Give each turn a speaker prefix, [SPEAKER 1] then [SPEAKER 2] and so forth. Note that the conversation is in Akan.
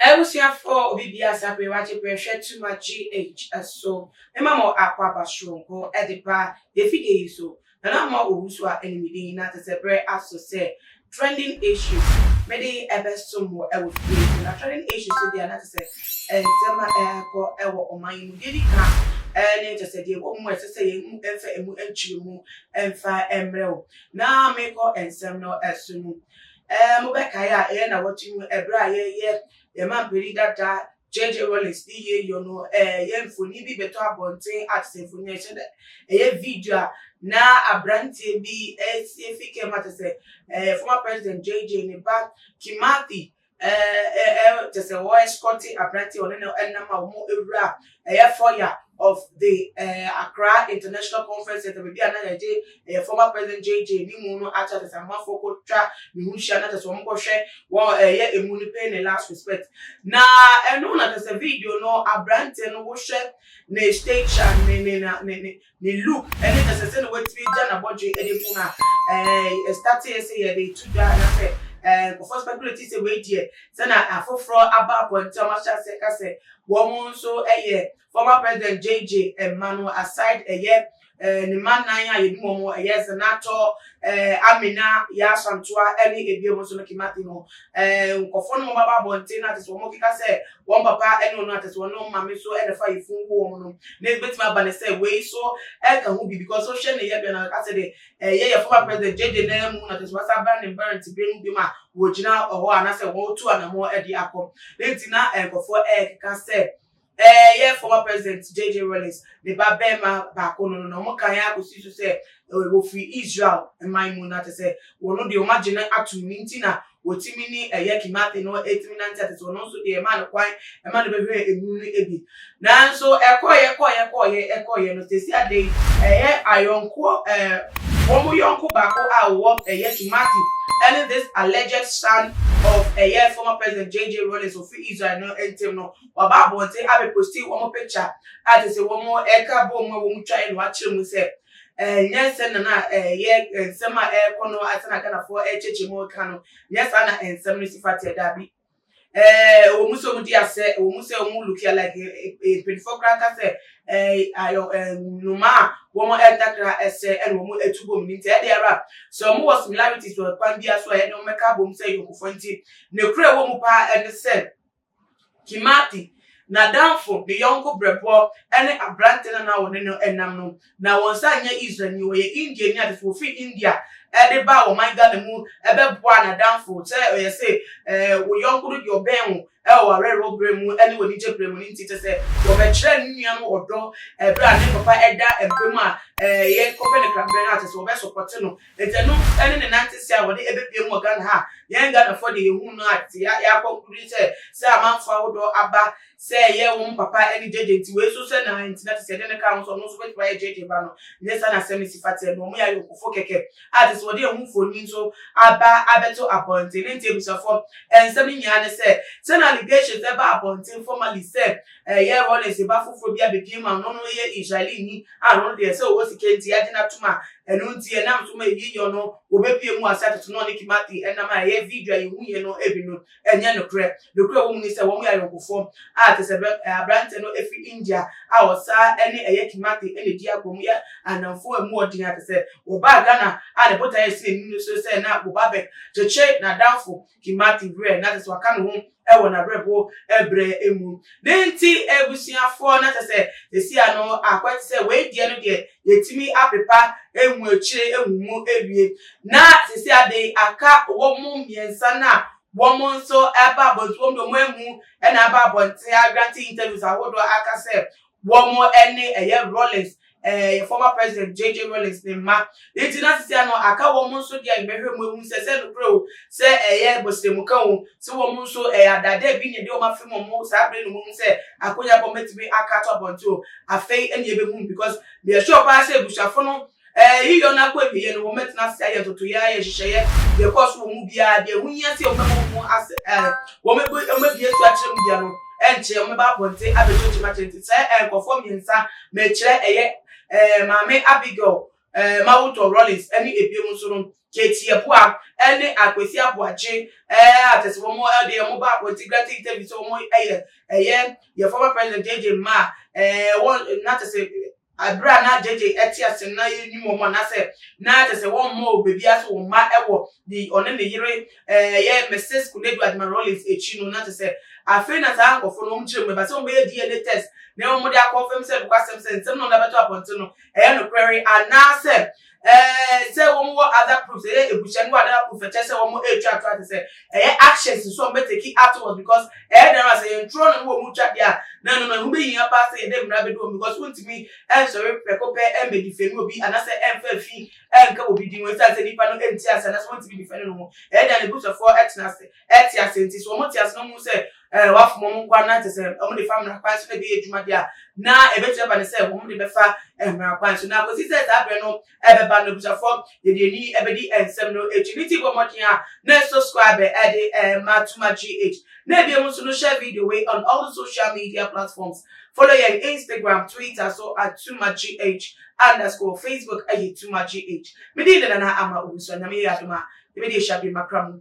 [SPEAKER 1] I was here for BBS. I watch it too much GH so Emma aqua bashroom or edipa the figure so and I'm more who are enemy not as a bread as to say trending issues maybe ever some more I would be trending issues so they are not to say and summer air or ever or my did and it just said you won't say and chimu and fire emerald now make and some no as soon Mobekaya and watching a braille yet. The man believe that JJ Rawlings you know yen for nibi beto abonten at sinfonation video na abrantie bi fike matter say former president JJ ne back Kimati just a voice scotty abrantie on no enama mo ewura foya of the Accra International Conference at the another day former president JJ ni mu no acha the samafo ko twa ni hu hia na te so mo ko hwe wo emu ni pay ne last respect na eno na te video no abrante no wo hwe na stage ne look ene te se no wetwi ja na bodwe ede mu na start here say ye dey to da na say for speculate say we die say na afofro aba point ma sha say wo so former president JJ Emmanuel aside ni man nan ya yedi momo senator Amina ya santua eni ebie so no Kimati no nkofo no baba bonte na te so mo kika say won papa eni no ate so no mame so ene fa yifu wo no na betima ba ne say we so e ka hu bi because so hwe ne ye be na ka say de former president JJ na mu na te so sa ban ne parent be nu bi ma wo gina oho ana say wo tu ana mo e di akom lentina nkofo kika say former president JJ Rawlings the babema back on no mo kan ya go si so say we free Israel and my moon na say we no dey imagine atu mintina wotimi ni Kimati no 8 so no so dey man kwan e man be hwe emu ni ebi na so ekoye no say ade ayonko womo yonko bako a wo Kimati and this alleged son of former president JJ Rawlings of Israel no entem no baba bonte abe posti one more picture at say one more eka bo mo wo try no akire mu say yes na sema kono atana kana for cheche mo kano yes ana ensem ni sifati da bi omuso mu dia say omuso mu look like a 24 cracker say ayo numa womo entakra ese and womo etugo minti e dey rap so mo was similarities to kwan bia so e no meka bom say yokofo nti ne kure womo pa and say Kimati na downfall the yonko brebo ene abrante na woni no enam no na wonsa anya Israel ni we India ni ade for free India ede ba wo man ga mu ebe boa na downfall say say wo yonko do your ben wo arero bremu ene woni je bremu ni nti say wo be kire nua no odo bra ne papa eda empemu a ye kopene krabre na ate so be support no ete no ene ne nante sia wo de ebe pie mu ga na ha ye ga na for de yehu no ate ya conclude say amanfa wo do aba say ye wo papa ene jeje nti we so say na nti na te say de ne ka so no so be try jeje ba no ne sa na semi sifate no mo ya yokofo keke ate so de hu foni so aba abeto appointed nti ebusafo ensem ni nya ne say na allegations about appointing formally said Rawlings ba fufuro bia be piem no ye Israeli ni no de say o sike nti ya na tuma enu nti e na tuma yi yo no wo be piem asate to no ne Kimati enam a ye video ye hu ye no ebi no enye no kre wo mu ni say wo mu ya yokofo ate say abrante no efi India a osa ene Kimati ene di akomu ya anamfo emu odin ate say wo ba Ghana a ne bota ye say ni so say na wo ba be cheche na downfall Kimati bre na so aka no ho na brebo ebre emu nenti ebusuafo na tese esi ano akwati se we die no de yetimi apepa enwu akire enwu ewie na sesi ade aka wo mu miensa na wo mu nso eba bontu wo mu emu na aba bonte agranti interviews awodo aka se wo mu ene Rawlings former president JJ Rawlings ne ma etina sisi ano aka wo mu nso dia ibehwe mu emu se no pro se bosemu kan wo se wo mu nso adade bi ne de o ma fe mu sa bre no mu se akonya bometibi aka to bonto afei ene ebe mu because be sure pa se bushafo no hiyo na kwa biye no metina se aye toto ya ye hihye de course wo mu bia de hunya se o mu as wo mebie so akire mu bia no enche o me ba ponte abeto chimachenti se enkofo miensa me kire eye Mame Abigail Mawuto Rawlings any ebiem so no ketie boa any akwesi aboache atese wo mo de mo ba political interview so mo ye former president JJ Ma won not to say abra na JJ etias na yini mo na say na to say won mo bebi aso wo ma ewo the one ne yire ye Mrs. Kunedu Admiral Rawlings echi no na to say afi na sa nkofo no mchire me ba so mo ye DNA test na mo de confirm say kwasem say nsem no na beto aponte no no query ana say say wo mo other proofs ebucha no other proof say wo mo etwa to say actions so mo take afterwards because there was a intro no wo mu twa dia no who be yin pass say dem na be do because won't me sorry prekope me defend obi ana say emfa fi enka obi di won say nipa no enti asa na so won't be defend no mo there the books for etna say etia senti so mo tia no mo say waf mo nkwa na say mo de family kwanso na be edwuma dia na ebetu ba ne say mo de befa emra kwanso na ko si say that bre no ebeba no books for de ni ebedi ensem no etulity go mo tia na subscribe matuma gh na be mo so no share video way on all the social media platforms. Follow you on Instagram, Twitter, so at @tumagh _ Facebook @tumagh. Me did na ama uso na me yaduma. Me dey shabi makram.